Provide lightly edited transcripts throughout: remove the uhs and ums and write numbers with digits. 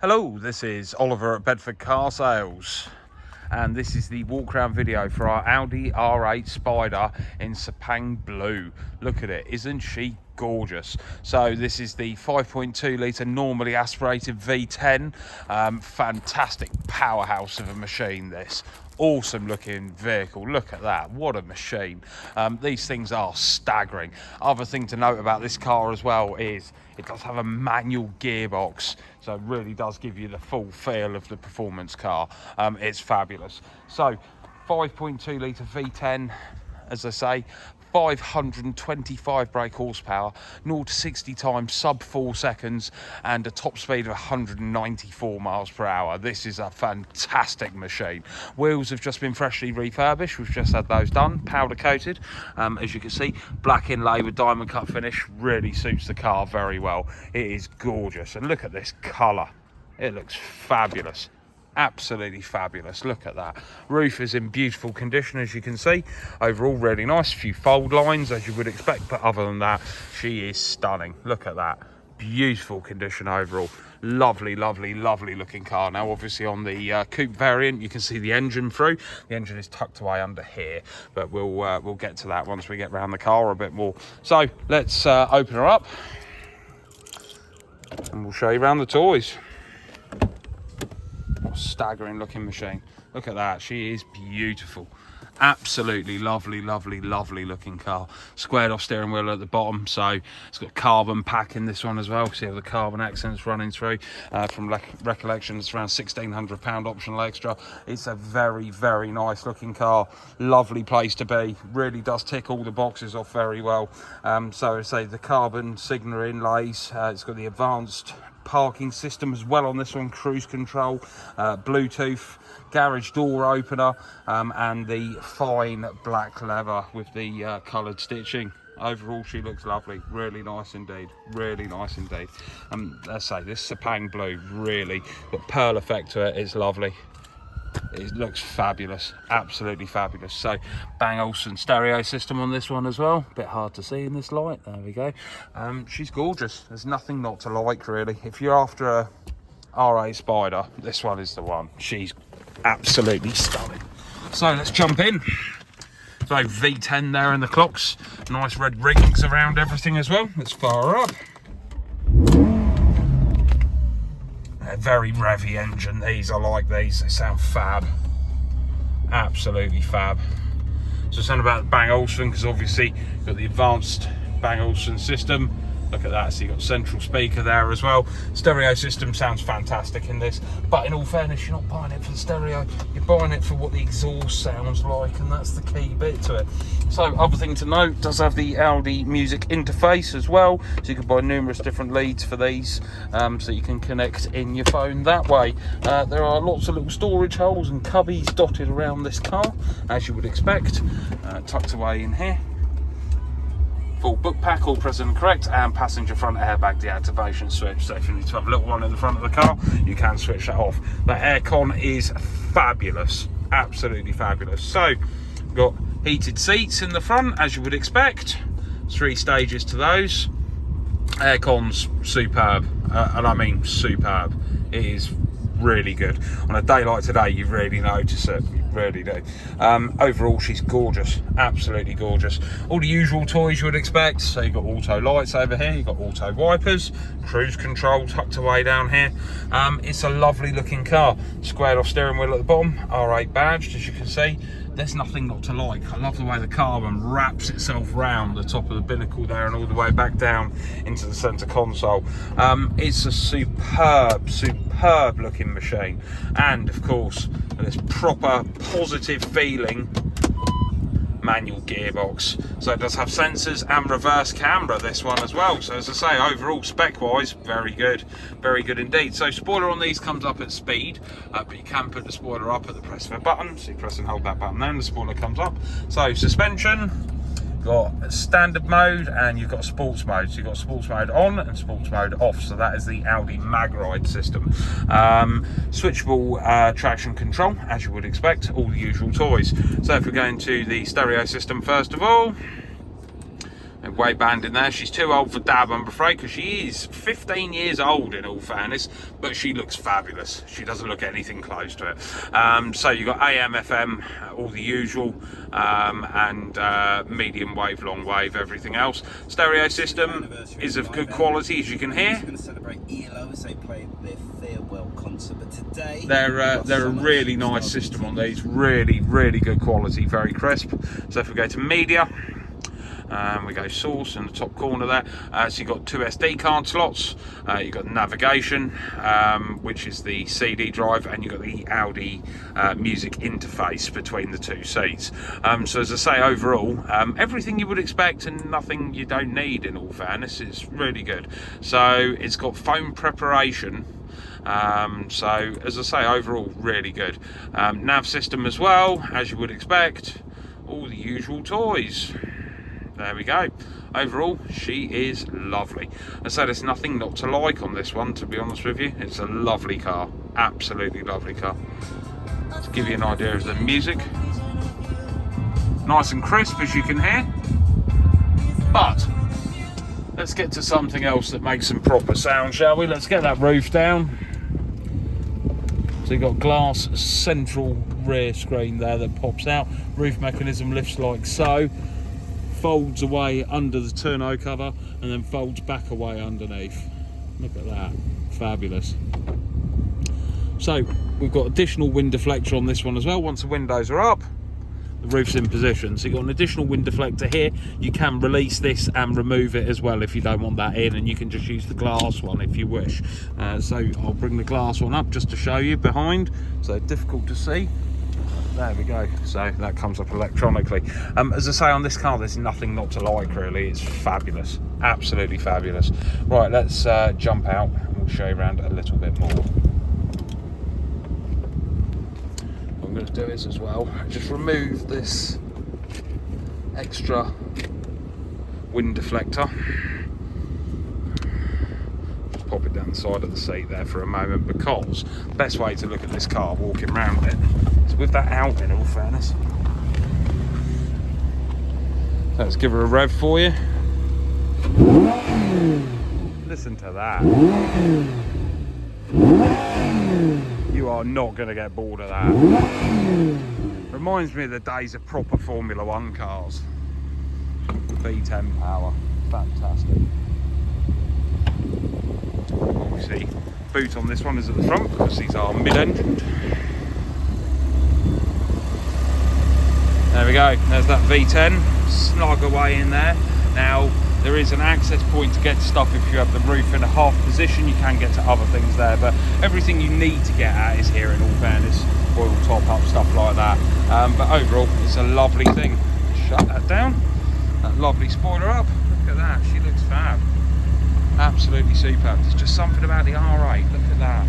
Hello, this is Oliver at Bedford Car Sales, and this is the walk around video for our Audi R8 Spider in Sepang Blue. Look at it, isn't she gorgeous? So this is the 5.2 litre normally aspirated V10, fantastic powerhouse of a machine. This awesome looking vehicle, look at that, what a machine. These things are staggering. Other thing to note about this car as well is it does have a manual gearbox, so it really does give you the full feel of the performance car. It's fabulous. So 5.2 litre V10, as I say, 525 brake horsepower, 0 to 60 times sub 4 seconds, and a top speed of 194 miles per hour. This is a fantastic machine. Wheels have just been freshly refurbished. We've just had those done, powder coated. As you can see, black inlay with diamond cut finish really suits the car very well. It is gorgeous, and look at this colour. It looks fabulous. Absolutely fabulous. Look at that. Roof is in beautiful condition, as you can see. Overall really nice. A few fold lines as you would expect, but other than that, she is stunning. Look at that. Beautiful condition overall. Lovely looking car. Now obviously on the coupe variant you can see the engine through. The engine is tucked away under here, but we'll get to that once we get around the car a bit more. So let's open her up and we'll show you around the toys. What a staggering looking machine. Look at that, she is beautiful. Absolutely lovely looking car. Squared off steering wheel at the bottom, so it's got carbon pack in this one as well. See how the carbon accents running through. From recollection, it's around £1,600 optional extra. It's a very nice looking car. Lovely place to be. Really does tick all the boxes off very well. So I say the carbon signal inlays. It's got the advanced parking system as well on this one, cruise control, Bluetooth, garage door opener, and the fine black leather with the coloured stitching. Overall she looks lovely, really nice indeed. Let's say this Sepang Blue really got pearl effect to it. It's lovely. It looks fabulous, absolutely fabulous. So Bang Olufsen stereo system on this one as well. Bit hard to see in this light. There we go. She's gorgeous. There's nothing not to like really. If you're after a R8 Spider, this one is the one. She's absolutely stunning. So let's jump in. So V10 there in the clocks. Nice red rings around everything as well. Let's fire her up. A very revvy engine. These, I like these. They sound fab. Absolutely fab. So something about Bang Olufsen, because obviously you've got the advanced Bang Olufsen system. Look at that, so you've got central speaker there as well. Stereo system sounds fantastic in this, but in all fairness, you're not buying it for the stereo, you're buying it for what the exhaust sounds like, and that's the key bit to it. So other thing to note, does have the Audi music interface as well, so you can buy numerous different leads for these, so you can connect in your phone that way. There are lots of little storage holes and cubbies dotted around this car, as you would expect, tucked away in here. Full book pack, all present and correct, and passenger front airbag deactivation switch. So if you need to have a little one in the front of the car, you can switch that off. The aircon is fabulous, absolutely fabulous. So we've got heated seats in the front, as you would expect. 3 stages to those. Aircon's superb, and I mean superb. It is really good. On a day like today, you really notice it. You really do. Overall, she's gorgeous, absolutely gorgeous. All the usual toys you would expect. So you've got auto lights over here, you've got auto wipers, cruise control tucked away down here. It's a lovely looking car. Squared off steering wheel at the bottom, R8 badged, as you can see. There's nothing not to like. I love the way the carbon wraps itself round the top of the binnacle there and all the way back down into the centre console. It's a superb looking machine, and of course this proper positive feeling manual gearbox. So it does have sensors and reverse camera, this one as well. So as I say, overall spec wise, very good indeed. So spoiler on these comes up at speed, but you can put the spoiler up at the press of a button. So you press and hold that button there and the spoiler comes up. So suspension, got standard mode and you've got sports mode. So you've got sports mode on and sports mode off. So that is the Audi Mag Ride system. Switchable traction control, as you would expect, all the usual toys. So if we're going to the stereo system first of all, waistband in there. She's too old for Dab, I'm afraid, because she is 15 years old in all fairness, but she looks fabulous. She doesn't look anything close to it. So you've got AM, FM, all the usual, and medium wave, long wave, everything else. Stereo system is of good quality, as you can hear. Going to celebrate ELO as they play their farewell concert, but today they're a really nice system on these. Really good quality, very crisp. So if we go to media, we go source in the top corner there. So you've got two SD card slots, you've got navigation, which is the CD drive, and you've got the Audi music interface between the two seats. So as I say, overall, everything you would expect and nothing you don't need, in all fairness. It's really good. So it's got foam preparation. So as I say, overall really good. Nav system as well, as you would expect. All the usual toys. There we go. Overall, she is lovely. I said there's nothing not to like on this one, to be honest with you. It's a lovely car, absolutely lovely car. To give you an idea of the music, nice and crisp, as you can hear. But let's get to something else that makes some proper sound, shall we? Let's get that roof down. So you've got glass central rear screen there that pops out. Roof mechanism lifts like so, folds away under the tonneau cover, and then folds back away underneath. Look at that, fabulous. So we've got additional wind deflector on this one as well. Once the windows are up, the roof's in position. So you've got an additional wind deflector here. You can release this and remove it as well if you don't want that in, and you can just use the glass one if you wish. So I'll bring the glass one up just to show you behind, so difficult to see. There we go. So that comes up electronically. As I say, on this car there's nothing not to like, really. It's fabulous, absolutely fabulous. Right, let's jump out and we'll show you around a little bit more. What I'm going to do is as well just remove this extra wind deflector. Just pop it down the side of the seat there for a moment, because the best way to look at this car walking around it is with that out, in all fairness. Let's give her a rev for you. Listen to that. You are not going to get bored of that. Reminds me of the days of proper Formula 1 cars. V10 power, fantastic. Obviously, boot on this one is at the front because these are mid-engined. There we go, there's that V10 snug away in there. Now there is an access point to get to stuff. If you have the roof in a half position, you can get to other things there, but everything you need to get at is here, in all fairness. Oil top up, stuff like that. But overall, it's a lovely thing. Shut that down. That lovely spoiler up. Look at that, she looks fab. Absolutely superb. There's just something about the R8. Look at that.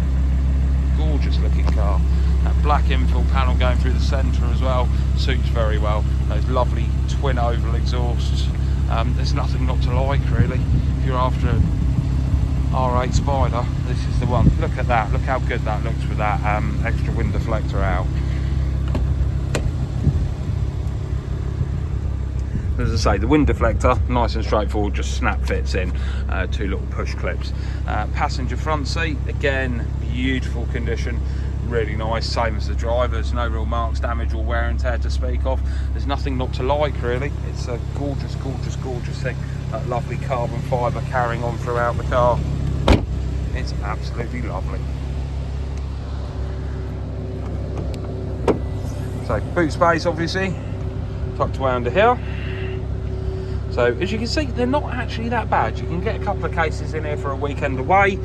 Gorgeous looking car. That black infill panel going through the centre as well suits very well. Those lovely twin oval exhausts. There's nothing not to like, really. If you're after an R8 Spider, this is the one. Look at that. Look how good that looks with that extra wind deflector out. As I say, the wind deflector, nice and straightforward, just snap fits in. Two little push clips. Passenger front seat, again, beautiful condition. Really nice, same as the driver's. No real marks, damage or wear and tear to speak of. There's nothing not to like, really. It's a gorgeous, gorgeous, gorgeous thing. That lovely carbon fibre carrying on throughout the car. It's absolutely lovely. So boot space, obviously, tucked away under here. So as you can see, they're not actually that bad. You can get a couple of cases in here for a weekend away,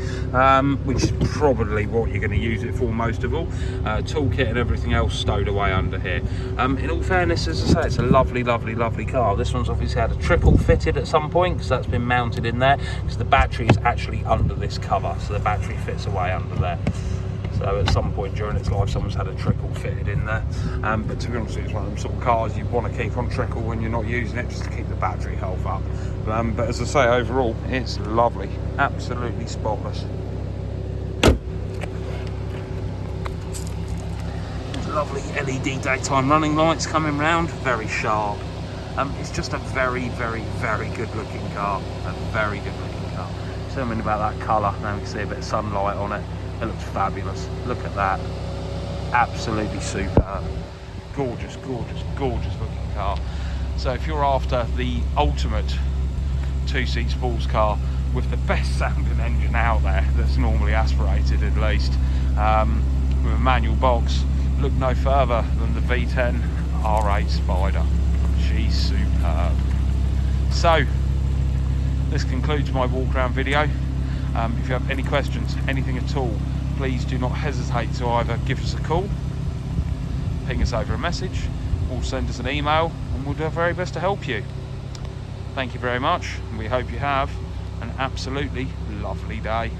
which is probably what you're going to use it for most of all. Toolkit and everything else stowed away under here. In all fairness, as I say, it's a lovely, lovely, lovely car. This one's obviously had a triple fitted at some point, because that's been mounted in there, because the battery is actually under this cover, so the battery fits away under there. So at some point during its life, someone's had a trickle fitted in there. But to be honest, it's one of them sort of cars you want to keep on trickle when you're not using it, just to keep the battery health up. But as I say, overall, it's lovely, absolutely spotless. There's lovely LED daytime running lights coming round, very sharp. It's just a very, very, very good looking car. A very good looking car. Something about that colour. Now we can see a bit of sunlight on it. It looks fabulous. Look at that. Absolutely superb. Gorgeous, gorgeous, gorgeous looking car. So if you're after the ultimate two-seat sports car with the best sounding engine out there, that's normally aspirated at least, with a manual box, look no further than the V10 R8 Spider. She's superb. So this concludes my walk around video. If you have any questions, anything at all, please do not hesitate to either give us a call, ping us over a message, or send us an email, and we'll do our very best to help you. Thank you very much, and we hope you have an absolutely lovely day.